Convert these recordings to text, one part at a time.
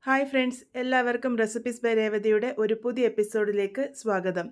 Hi friends, എല്ലാവർക്കും recipes by രേവതിയുടെ ഒരു പുതിയ എപ്പിസോഡിലേക്ക് സ്വാഗതം.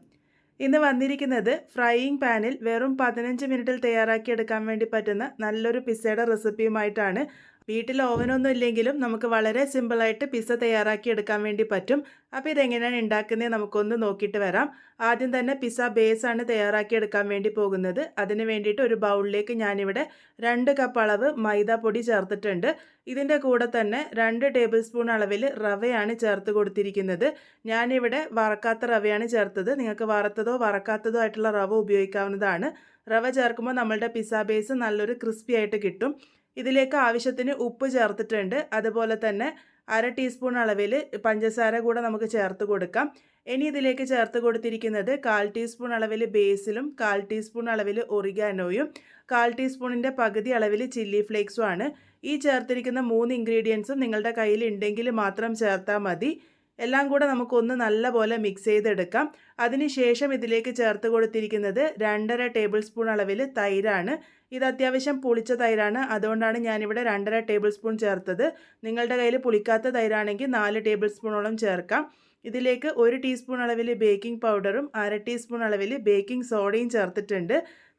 ഇന്ന് വന്നിരിക്കുന്നത് ഫ്രൈയിങ് പാനിൽ വെറും 15 മിനിറ്റിൽ തയ്യാറാക്കിയെടുക്കാൻ വേണ്ടി പറ്റുന്ന നല്ലൊരു പിസ്സയുടെ റെസിപ്പിയുമായിട്ടാണ്. വീട്ടിൽ ഓവനൊന്നും ഇല്ലെങ്കിലും നമുക്ക് വളരെ സിമ്പിളായിട്ട് പിസ്സ തയ്യാറാക്കിയെടുക്കാൻ വേണ്ടി പറ്റും. അപ്പോൾ ഇതെങ്ങനെയാണ് ഉണ്ടാക്കുന്നത് നമുക്കൊന്ന് നോക്കിയിട്ട് വരാം. ആദ്യം തന്നെ പിസ്സ ബേസാണ് തയ്യാറാക്കിയെടുക്കാൻ വേണ്ടി പോകുന്നത്. അതിന് വേണ്ടിയിട്ട് ഒരു ബൗളിലേക്ക് ഞാനിവിടെ 2 കപ്പ് അളവ് മൈദാപ്പൊടി ചേർത്തിട്ടുണ്ട്. ഇതിൻ്റെ കൂടെ തന്നെ 2 ടേബിൾ സ്പൂൺ അളവിൽ റവയാണ് ചേർത്ത് കൊടുത്തിരിക്കുന്നത്. ഞാനിവിടെ വറക്കാത്ത റവയാണ് ചേർത്തത്. നിങ്ങൾക്ക് വറുത്തതോ വറക്കാത്തതോ ആയിട്ടുള്ള റവ ഉപയോഗിക്കാവുന്നതാണ്. റവ ചേർക്കുമ്പോൾ നമ്മളുടെ പിസ്സ ബേസ് നല്ലൊരു ക്രിസ്പി ആയിട്ട് കിട്ടും. ഇതിലേക്ക് ആവശ്യത്തിന് ഉപ്പ് ചേർത്തിട്ടുണ്ട്. അതുപോലെ തന്നെ 1/2 ടീസ്പൂൺ അളവിൽ പഞ്ചസാര കൂടെ നമുക്ക് ചേർത്ത് കൊടുക്കാം. ഇനി ഇതിലേക്ക് ചേർത്ത് കൊടുത്തിരിക്കുന്നത് 1/4 ടീസ്പൂൺ അളവിൽ ബേസിലും 1/4 ടീസ്പൂൺ അളവിൽ ഒറിഗാനോയും 1/4 ടീസ്പൂണിൻ്റെ പകുതി അളവിൽ ചില്ലി ഫ്ലേക്സും ആണ്. ഈ ചേർത്തിരിക്കുന്ന 3 ഇൻഗ്രീഡിയൻസും നിങ്ങളുടെ കയ്യിൽ ഉണ്ടെങ്കിൽ മാത്രം ചേർത്താൽ മതി. എല്ലാം കൂടെ നമുക്കൊന്ന് നല്ലപോലെ മിക്സ് ചെയ്തെടുക്കാം. അതിനുശേഷം ഇതിലേക്ക് ചേർത്ത് കൊടുത്തിരിക്കുന്നത് 2.5 ടേബിൾ സ്പൂൺ അളവിൽ തൈരാണ്. ഇത് അത്യാവശ്യം പുളിച്ച തൈരാണ്, അതുകൊണ്ടാണ് ഞാനിവിടെ 2.5 ടേബിൾ സ്പൂൺ ചേർത്തത്. നിങ്ങളുടെ കയ്യിൽ പുളിക്കാത്ത തൈരാണെങ്കിൽ 4 ടേബിൾ സ്പൂണോളം ചേർക്കാം. ഇതിലേക്ക് 1 ടീസ്പൂൺ അളവിൽ ബേക്കിംഗ് പൗഡറും 1/2 ടീസ്പൂൺ അളവിൽ ബേക്കിംഗ് സോഡയും ചേർത്തിട്ടുണ്ട്.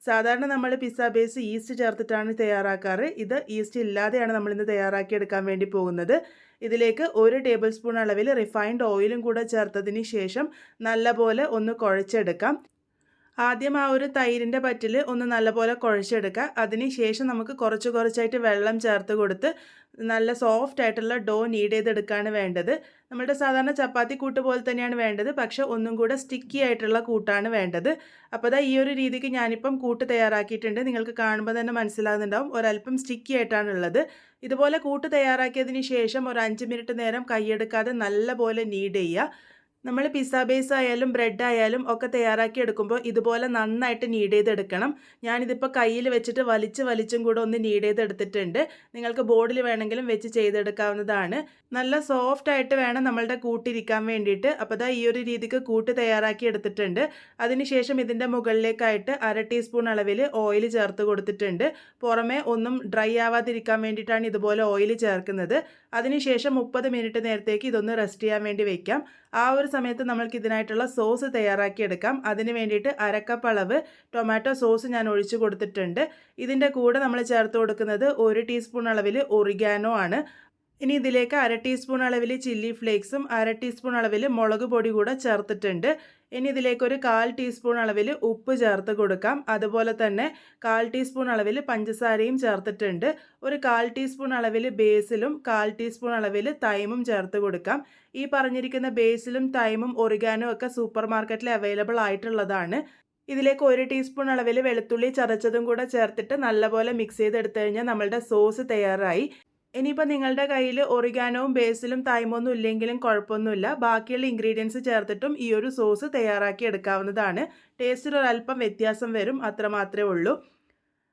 സാധാരണ നമ്മൾ പിസ്സ ബേസ് ഈസ്റ്റ് ചേർത്തിട്ടാണ് തയ്യാറാക്കാറ്. ഇത് ഈസ്റ്റ് ഇല്ലാതെയാണ് നമ്മളിന്ന് തയ്യാറാക്കിയെടുക്കാൻ വേണ്ടി പോകുന്നത്. ഇതിലേക്ക് 1 ടേബിൾ സ്പൂൺ അളവിൽ റിഫൈൻഡ് ഓയിലും കൂടെ ചേർത്തതിന് ശേഷം നല്ലപോലെ ഒന്ന് കുഴച്ചെടുക്കാം. ആദ്യം ആ ഒരു തൈരിൻ്റെ പറ്റിൽ ഒന്ന് നല്ലപോലെ കുഴച്ചെടുക്കുക. അതിന് ശേഷം നമുക്ക് കുറച്ചായിട്ട് വെള്ളം ചേർത്ത് കൊടുത്ത് നല്ല സോഫ്റ്റ് ആയിട്ടുള്ള ഡോ നീഡ് ചെയ്തെടുക്കുകയാണ് വേണ്ടത്. നമ്മുടെ സാധാരണ ചപ്പാത്തി കൂട്ട് പോലെ തന്നെയാണ് വേണ്ടത്, പക്ഷെ ഒന്നും കൂടെ സ്റ്റിക്കി ആയിട്ടുള്ള കൂട്ടാണ് വേണ്ടത്. അപ്പോൾ ഈ ഒരു രീതിക്ക് ഞാനിപ്പം കൂട്ട് തയ്യാറാക്കിയിട്ടുണ്ട്. നിങ്ങൾക്ക് കാണുമ്പോൾ തന്നെ മനസ്സിലാകുന്നുണ്ടാവും ഒരല്പം സ്റ്റിക്കി ആയിട്ടാണുള്ളത്. ഇതുപോലെ കൂട്ട് തയ്യാറാക്കിയതിന് ശേഷം ഒരു 5 മിനിറ്റ് നേരം കൈയെടുക്കാതെ നല്ലപോലെ നീഡ് ചെയ്യുക. നമ്മൾ പിസ്സ ബേസ് ആയാലും ബ്രെഡ് ആയാലും ഒക്കെ തയ്യാറാക്കി എടുക്കുമ്പോൾ ഇതുപോലെ നന്നായിട്ട് നീഡ് ചെയ്തെടുക്കണം. ഞാനിതിപ്പോൾ കയ്യിൽ വെച്ചിട്ട് വലിച്ചും കൂടെ ഒന്ന് നീഡ് ചെയ്തെടുത്തിട്ടുണ്ട്. നിങ്ങൾക്ക് ബോർഡിൽ വേണമെങ്കിലും വെച്ച് ചെയ്തെടുക്കാവുന്നതാണ്. നല്ല സോഫ്റ്റ് ആയിട്ട് വേണം നമ്മളുടെ കൂട്ടിരിക്കാൻ വേണ്ടിയിട്ട്. അപ്പോൾ ഈ ഒരു രീതിക്ക് കൂട്ട് തയ്യാറാക്കി എടുത്തിട്ടുണ്ട്. അതിനുശേഷം ഇതിൻ്റെ മുകളിലേക്കായിട്ട് 1/2 ടീസ്പൂൺ അളവിൽ ഓയിൽ ചേർത്ത് കൊടുത്തിട്ടുണ്ട്. പുറമെ ഒന്നും ഡ്രൈ ആവാതിരിക്കാൻ വേണ്ടിയിട്ടാണ് ഇതുപോലെ ഓയിൽ ചേർക്കുന്നത്. അതിനുശേഷം 30 മിനിറ്റ് നേരത്തേക്ക് ഇതൊന്ന് റെസ്റ്റ് ചെയ്യാൻ വേണ്ടി വെക്കാം. ആ ഒരു സമയത്ത് നമ്മൾക്ക് ഇതിനായിട്ടുള്ള സോസ് തയ്യാറാക്കിയെടുക്കാം. അതിന് വേണ്ടിയിട്ട് 1/2 കപ്പ് അളവ് ടൊമാറ്റോ സോസ് ഞാൻ ഒഴിച്ചു കൊടുത്തിട്ടുണ്ട്. ഇതിൻ്റെ കൂടെ നമ്മൾ ചേർത്ത് കൊടുക്കുന്നത് 1 ടീസ്പൂൺ അളവിൽ ഒറിഗാനോ ആണ്. ഇനി ഇതിലേക്ക് 1/2 ടീസ്പൂൺ അളവിൽ ചില്ലി ഫ്ലേക്സും 1/2 ടീസ്പൂൺ അളവിൽ മുളക് പൊടി കൂടെ ചേർത്തിട്ടുണ്ട്. ഇനി ഇതിലേക്ക് ഒരു 1/4 ടീസ്പൂൺ അളവിൽ ഉപ്പ് ചേർത്ത് കൊടുക്കാം. അതുപോലെ തന്നെ 1/4 ടീസ്പൂൺ അളവിൽ പഞ്ചസാരയും ചേർത്തിട്ടുണ്ട്. ഒരു 1/4 ടീസ്പൂൺ അളവിൽ ബേസിലും 1/4 ടീസ്പൂൺ അളവിൽ തൈമും ചേർത്ത് കൊടുക്കാം. ഈ പറഞ്ഞിരിക്കുന്ന ബേസിലും തൈമും ഒറിഗാനോ ഒക്കെ സൂപ്പർ മാർക്കറ്റിൽ അവൈലബിൾ ആയിട്ടുള്ളതാണ്. ഇതിലേക്ക് 1 ടീസ്പൂൺ അളവിൽ വെളുത്തുള്ളി ചതച്ചതും കൂടെ ചേർത്തിട്ട് നല്ലപോലെ മിക്സ് ചെയ്തെടുത്തു കഴിഞ്ഞാൽ നമ്മളുടെ സോസ് തയ്യാറായി. ഇനിയിപ്പോൾ നിങ്ങളുടെ കയ്യിൽ ഒറിഗാനോവും ബേസിലും തൈമൊന്നും ഇല്ലെങ്കിലും കുഴപ്പമൊന്നുമില്ല. ബാക്കിയുള്ള ഇൻഗ്രീഡിയൻസ് ചേർത്തിട്ടും ഈ ഒരു സോസ് തയ്യാറാക്കി എടുക്കാവുന്നതാണ്. ടേസ്റ്റിൽ ഒരല്പം വ്യത്യാസം വരും, അത്ര മാത്രമേ ഉള്ളൂ.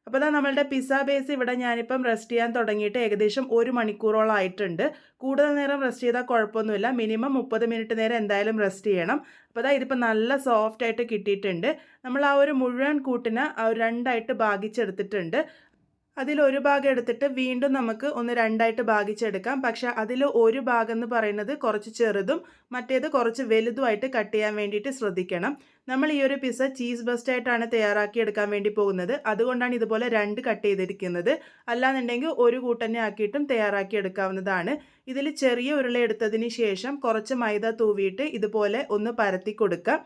അപ്പോൾ നമ്മളുടെ പിസ്സ ബേസ് ഇവിടെ ഞാനിപ്പം റെസ്റ്റ് ചെയ്യാൻ തുടങ്ങിയിട്ട് ഏകദേശം 1 മണിക്കൂറോളം ആയിട്ടുണ്ട്. കൂടുതൽ നേരം റെസ്റ്റ് ചെയ്താൽ കുഴപ്പമൊന്നുമില്ല. മിനിമം 30 മിനിറ്റ് നേരം എന്തായാലും റെസ്റ്റ് ചെയ്യണം. അപ്പോൾ ഇതിപ്പോൾ നല്ല സോഫ്റ്റ് ആയിട്ട് കിട്ടിയിട്ടുണ്ട്. നമ്മൾ ആ ഒരു മുഴുവൻ കൂട്ടിനെ 2ആയിട്ട് ഭാഗിച്ചെടുത്തിട്ടുണ്ട്. അതിലൊരു ഭാഗം എടുത്തിട്ട് വീണ്ടും നമുക്ക് ഒന്ന് 2ആയിട്ട് ഭാഗിച്ചെടുക്കാം. പക്ഷേ അതിൽ ഒരു ഭാഗം എന്ന് പറയുന്നത് കുറച്ച് ചെറുതും മറ്റേത് കുറച്ച് വലുതുമായിട്ട് കട്ട് ചെയ്യാൻ വേണ്ടിയിട്ട് ശ്രദ്ധിക്കണം. നമ്മൾ ഈ ഒരു പിസ്സ ചീസ് ബസ്റ്റായിട്ടാണ് തയ്യാറാക്കിയെടുക്കാൻ വേണ്ടി പോകുന്നത്. അതുകൊണ്ടാണ് ഇതുപോലെ 2 കട്ട് ചെയ്തിരിക്കുന്നത്. അല്ലാന്നുണ്ടെങ്കിൽ ഒരു കൂട്ടന്നെ ആക്കിയിട്ടും തയ്യാറാക്കിയെടുക്കാവുന്നതാണ്. ഇതിൽ ചെറിയ ഉരുള എടുത്തതിന് ശേഷം കുറച്ച് മൈദ തൂവിയിട്ട് ഇതുപോലെ ഒന്ന് പരത്തി കൊടുക്കുക.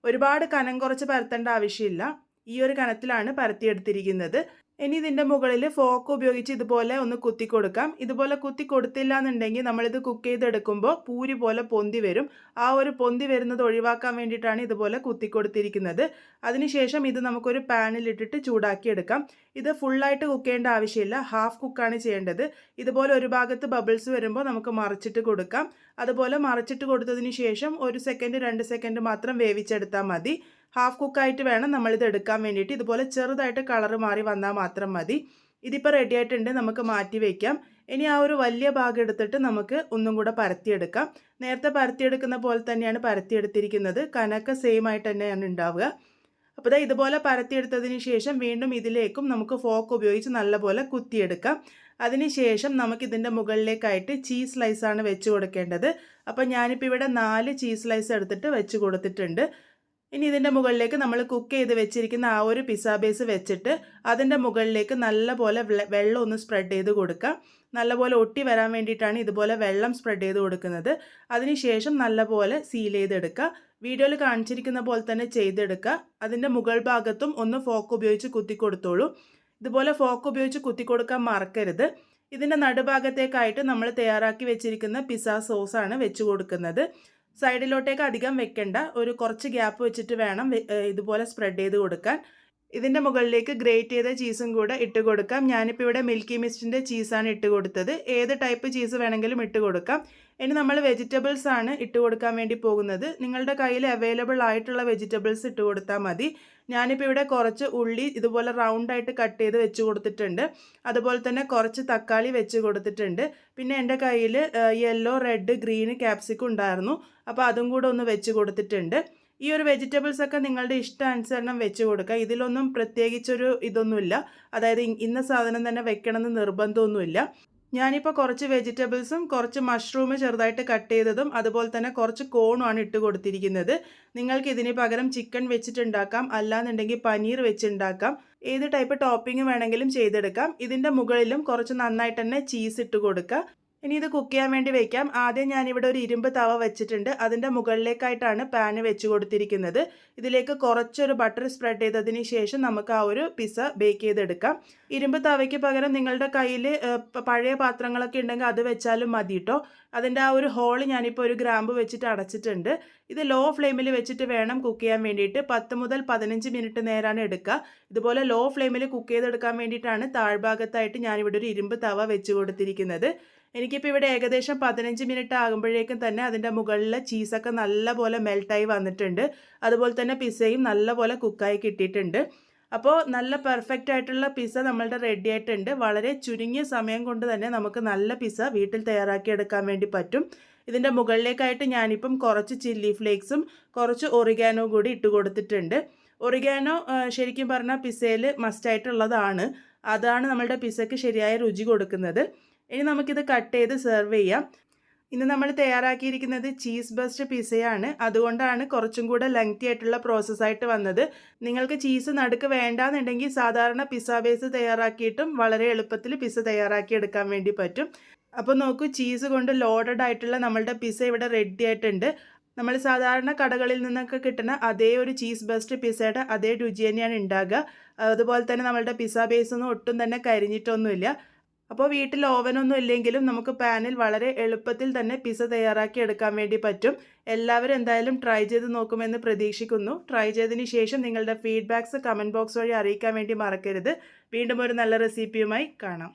ഒരുപാട് കനം കുറച്ച് പരത്തേണ്ട ആവശ്യമില്ല. ഈ ഒരു കനത്തിലാണ് പരത്തിയെടുത്തിരിക്കുന്നത്. ഇനി ഇതിൻ്റെ മുകളിൽ ഫോർക്ക് ഉപയോഗിച്ച് ഇതുപോലെ ഒന്ന് കുത്തി കൊടുക്കാം. ഇതുപോലെ കുത്തി കൊടുത്തില്ല എന്നുണ്ടെങ്കിൽ നമ്മളിത് കുക്ക് ചെയ്തെടുക്കുമ്പോൾ പൂരി പോലെ പൊന്തി വരും. ആ ഒരു പൊന്തി വരുന്നത് ഒഴിവാക്കാൻ വേണ്ടിയിട്ടാണ് ഇതുപോലെ കുത്തി കൊടുത്തിരിക്കുന്നത്. അതിനുശേഷം ഇത് നമുക്കൊരു പാനിലിട്ടിട്ട് ചൂടാക്കിയെടുക്കാം. ഇത് ഫുള്ളായിട്ട് കുക്ക് ചെയ്യേണ്ട ആവശ്യമില്ല, ഹാഫ് കുക്കാണ് ചെയ്യേണ്ടത്. ഇതുപോലെ ഒരു ഭാഗത്ത് ബബിൾസ് വരുമ്പോൾ നമുക്ക് മറിച്ചിട്ട് കൊടുക്കാം. അതുപോലെ മറിച്ചിട്ട് കൊടുത്തതിന് ശേഷം 1 സെക്കൻഡ് 2 സെക്കൻഡ് മാത്രം വേവിച്ചെടുത്താൽ മതി. ഹാഫ് കുക്കായിട്ട് വേണം നമ്മളിത് എടുക്കാൻ വേണ്ടിയിട്ട്. ഇതുപോലെ ചെറുതായിട്ട് കളറ് മാറി വന്നാൽ മാത്രം മതി. ഇതിപ്പോൾ റെഡി ആയിട്ടുണ്ട്, നമുക്ക് മാറ്റി വയ്ക്കാം. ഇനി ആ ഒരു വലിയ ഭാഗം എടുത്തിട്ട് നമുക്ക് ഒന്നും കൂടെ പരത്തിയെടുക്കാം. നേരത്തെ പരത്തിയെടുക്കുന്ന പോലെ തന്നെയാണ് പരത്തിയെടുത്തിരിക്കുന്നത്. കനക്ക സെയിം ആയിട്ട് തന്നെയാണ് ഉണ്ടാവുക. അപ്പോൾ ഇതുപോലെ പരത്തിയെടുത്തതിന് ശേഷം വീണ്ടും ഇതിലേക്കും നമുക്ക് ഫോർക്ക് ഉപയോഗിച്ച് നല്ലപോലെ കുത്തിയെടുക്കാം. അതിനുശേഷം നമുക്കിതിൻ്റെ മുകളിലേക്കായിട്ട് ചീസ് സ്ലൈസാണ് വെച്ച് കൊടുക്കേണ്ടത്. അപ്പോൾ ഞാനിപ്പോൾ ഇവിടെ 4 ചീസ് സ്ലൈസ് എടുത്തിട്ട് വെച്ച് കൊടുത്തിട്ടുണ്ട്. ഇനി ഇതിൻ്റെ മുകളിലേക്ക് നമ്മൾ കുക്ക് ചെയ്ത് വെച്ചിരിക്കുന്ന ആ ഒരു പിസ്സ ബേസ് വെച്ചിട്ട് അതിൻ്റെ മുകളിലേക്ക് നല്ലപോലെ വെള്ളം ഒന്ന് സ്പ്രെഡ് ചെയ്ത് കൊടുക്കാം. നല്ലപോലെ ഒട്ടി വരാൻ വേണ്ടിയിട്ടാണ് ഇതുപോലെ വെള്ളം സ്പ്രെഡ് ചെയ്ത് കൊടുക്കുന്നത്. അതിനുശേഷം നല്ലപോലെ സീൽ ചെയ്തെടുക്കുക. വീഡിയോയിൽ കാണിച്ചിരിക്കുന്ന പോലെ തന്നെ ചെയ്തെടുക്കുക. അതിൻ്റെ മുകൾ ഭാഗത്തും ഒന്ന് ഫോക്ക് ഉപയോഗിച്ച് കുത്തി കൊടുത്തോളൂ. ഇതുപോലെ ഫോക്ക് ഉപയോഗിച്ച് കുത്തി കൊടുക്കാൻ മറക്കരുത്. ഇതിൻ്റെ നടുഭാഗത്തേക്കായിട്ട് നമ്മൾ തയ്യാറാക്കി വെച്ചിരിക്കുന്ന പിസ്സ സോസാണ് വെച്ച് കൊടുക്കുന്നത്. സൈഡിലോട്ടേക്ക് അധികം വെക്കണ്ട, ഒരു കുറച്ച് ഗ്യാപ്പ് വെച്ചിട്ട് വേണം ഇതുപോലെ സ്പ്രെഡ് ചെയ്ത് കൊടുക്കാൻ. ഇതിൻ്റെ മുകളിലേക്ക് ഗ്രേറ്റ് ചെയ്ത ചീസും കൂടെ ഇട്ട് കൊടുക്കാം. ഞാനിപ്പോൾ ഇവിടെ മിൽക്കി മിസ്റ്റിൻ്റെ ചീസാണ് ഇട്ട് കൊടുത്തത്. ഏത് ടൈപ്പ് ചീസ് വേണമെങ്കിലും ഇട്ട് കൊടുക്കാം. ഇനി നമ്മൾ വെജിറ്റബിൾസ് ആണ് ഇട്ട് കൊടുക്കാൻ വേണ്ടി പോകുന്നത്. നിങ്ങളുടെ കയ്യിൽ അവൈലബിൾ ആയിട്ടുള്ള വെജിറ്റബിൾസ് ഇട്ട് കൊടുത്താൽ മതി. ഞാനിപ്പോൾ ഇവിടെ കുറച്ച് ഉള്ളി ഇതുപോലെ റൗണ്ടായിട്ട് കട്ട് ചെയ്ത് വെച്ച് കൊടുത്തിട്ടുണ്ട്. അതുപോലെ തന്നെ കുറച്ച് തക്കാളി വെച്ച് കൊടുത്തിട്ടുണ്ട്. പിന്നെ എൻ്റെ കയ്യിൽ യെല്ലോ, റെഡ്, ഗ്രീൻ ക്യാപ്സിക്കം ഉണ്ടായിരുന്നു. അപ്പോൾ അതും കൂടെ ഒന്ന് വെച്ച് കൊടുത്തിട്ടുണ്ട്. ഈ ഒരു വെജിറ്റബിൾസ് ഒക്കെ നിങ്ങളുടെ ഇഷ്ടാനുസരണം വെച്ച് കൊടുക്കുക. ഇതിലൊന്നും പ്രത്യേകിച്ചൊരു ഇതൊന്നുമില്ല, അതായത് ഇന്ന സാധനം തന്നെ വെക്കണമെന്ന് നിർബന്ധമൊന്നുമില്ല. ഞാനിപ്പോൾ കുറച്ച് വെജിറ്റബിൾസും കുറച്ച് മഷ്റൂം ചെറുതായിട്ട് കട്ട് ചെയ്തതും അതുപോലെ തന്നെ കുറച്ച് കോണുമാണ് ഇട്ട് കൊടുത്തിരിക്കുന്നത്. നിങ്ങൾക്ക് ഇതിന് പകരം ചിക്കൻ വെച്ചിട്ടുണ്ടാക്കാം, അല്ലാന്നുണ്ടെങ്കിൽ പനീർ വെച്ചുണ്ടാക്കാം. ഏത് ടൈപ്പ് ടോപ്പിംഗ് വേണമെങ്കിലും ചെയ്തെടുക്കാം. ഇതിൻ്റെ മുകളിലും കുറച്ച് നന്നായിട്ട് തന്നെ ചീസ് ഇട്ട് കൊടുക്കുക. ഇനി ഇത് കുക്ക് ചെയ്യാൻ വേണ്ടി വയ്ക്കാം. ആദ്യം ഞാനിവിടെ ഒരു ഇരുമ്പ് തവ വെച്ചിട്ടുണ്ട്. അതിൻ്റെ മുകളിലേക്കായിട്ടാണ് പാന് വെച്ച് കൊടുത്തിരിക്കുന്നത്. ഇതിലേക്ക് കുറച്ചൊരു ബട്ടർ സ്പ്രെഡ് ചെയ്തതിന് ശേഷം നമുക്ക് ആ ഒരു പിസ്സ ബേക്ക് ചെയ്തെടുക്കാം. ഇരുമ്പ് തവയ്ക്ക് പകരം നിങ്ങളുടെ കയ്യിൽ പഴയ പാത്രങ്ങളൊക്കെ ഉണ്ടെങ്കിൽ അത് വെച്ചാലും മതി കേട്ടോ. അതിൻ്റെ ആ ഒരു ഹോള് ഞാനിപ്പോൾ ഒരു ഗ്രാമ്പ് വെച്ചിട്ട് അടച്ചിട്ടുണ്ട്. ഇത് ലോ ഫ്ലെയിമിൽ വെച്ചിട്ട് വേണം കുക്ക് ചെയ്യാൻ വേണ്ടിയിട്ട്. 10 മുതൽ 15 മിനിറ്റ് നേരമാണ് എടുക്കുക. ഇതുപോലെ ലോ ഫ്ലെയിമിൽ കുക്ക് ചെയ്തെടുക്കാൻ വേണ്ടിയിട്ടാണ് താഴ്ഭാഗത്തായിട്ട് ഞാനിവിടെ ഒരു ഇരുമ്പ് തവ വെച്ച് കൊടുത്തിരിക്കുന്നത്. എനിക്കിപ്പോൾ ഇവിടെ ഏകദേശം 15 മിനിറ്റ് ആകുമ്പോഴേക്കും തന്നെ അതിൻ്റെ മുകളിലെ ചീസൊക്കെ നല്ലപോലെ മെൽട്ടായി വന്നിട്ടുണ്ട്. അതുപോലെ തന്നെ പിസ്സയും നല്ലപോലെ കുക്കായി കിട്ടിയിട്ടുണ്ട്. അപ്പോൾ നല്ല പെർഫെക്റ്റ് ആയിട്ടുള്ള പിസ്സ നമ്മളുടെ റെഡി ആയിട്ടുണ്ട്. വളരെ ചുരുങ്ങിയ സമയം കൊണ്ട് തന്നെ നമുക്ക് നല്ല പിസ്സ വീട്ടിൽ തയ്യാറാക്കി എടുക്കാൻ വേണ്ടി പറ്റും. ഇതിൻ്റെ മുകളിലേക്കായിട്ട് ഞാനിപ്പം കുറച്ച് ചില്ലി ഫ്ലേക്സും കുറച്ച് ഒറിഗാനോ കൂടി ഇട്ട് കൊടുത്തിട്ടുണ്ട്. ഒറിഗാനോ ശരിക്കും പറഞ്ഞാൽ പിസ്സയിൽ മസ്റ്റായിട്ടുള്ളതാണ്. അതാണ് നമ്മളുടെ പിസ്സയ്ക്ക് ശരിയായ രുചി കൊടുക്കുന്നത്. ഇനി നമുക്കിത് കട്ട് ചെയ്ത് സെർവ് ചെയ്യാം. ഇന്ന് നമ്മൾ തയ്യാറാക്കിയിരിക്കുന്നത് ചീസ് ബസ്റ്റ് പിസ്സയാണ്. അതുകൊണ്ടാണ് കുറച്ചും കൂടെ ലെങ്തി ആയിട്ടുള്ള പ്രോസസ്സായിട്ട് വന്നത്. നിങ്ങൾക്ക് ചീസ് നടുക്ക് വേണ്ടാന്നുണ്ടെങ്കിൽ സാധാരണ പിസ്സ ബേസ് തയ്യാറാക്കിയിട്ടും വളരെ എളുപ്പത്തിൽ പിസ്സ തയ്യാറാക്കി എടുക്കാൻ വേണ്ടി പറ്റും. അപ്പോൾ നോക്കൂ, ചീസ് കൊണ്ട് ലോഡഡ് ആയിട്ടുള്ള നമ്മളുടെ പിസ്സ ഇവിടെ റെഡി ആയിട്ടുണ്ട്. നമ്മൾ സാധാരണ കടകളിൽ നിന്നൊക്കെ കിട്ടുന്ന അതേ ഒരു ചീസ് ബസ്റ്റ് പിസ്സയുടെ അതേ രുചി തന്നെയാണ് ഉണ്ടാകുക. അതുപോലെ തന്നെ നമ്മളുടെ പിസ്സ ബേസൊന്നും ഒട്ടും തന്നെ കരിഞ്ഞിട്ടൊന്നുമില്ല. അപ്പോൾ വീട്ടിൽ ഓവനൊന്നും ഇല്ലെങ്കിലും നമുക്ക് പാനിൽ വളരെ എളുപ്പത്തിൽ തന്നെ പിസ്സ തയ്യാറാക്കി എടുക്കാൻ വേണ്ടി പറ്റും. എല്ലാവരും എന്തായാലും ട്രൈ ചെയ്ത് നോക്കുമെന്ന് പ്രതീക്ഷിക്കുന്നു. ട്രൈ ചെയ്തതിന് ശേഷം നിങ്ങളുടെ ഫീഡ്ബാക്ക്സ് കമൻറ്റ് ബോക്സ് വഴി അറിയിക്കാൻ വേണ്ടി മറക്കരുത്. വീണ്ടും ഒരു നല്ല റെസിപ്പിയുമായി കാണാം.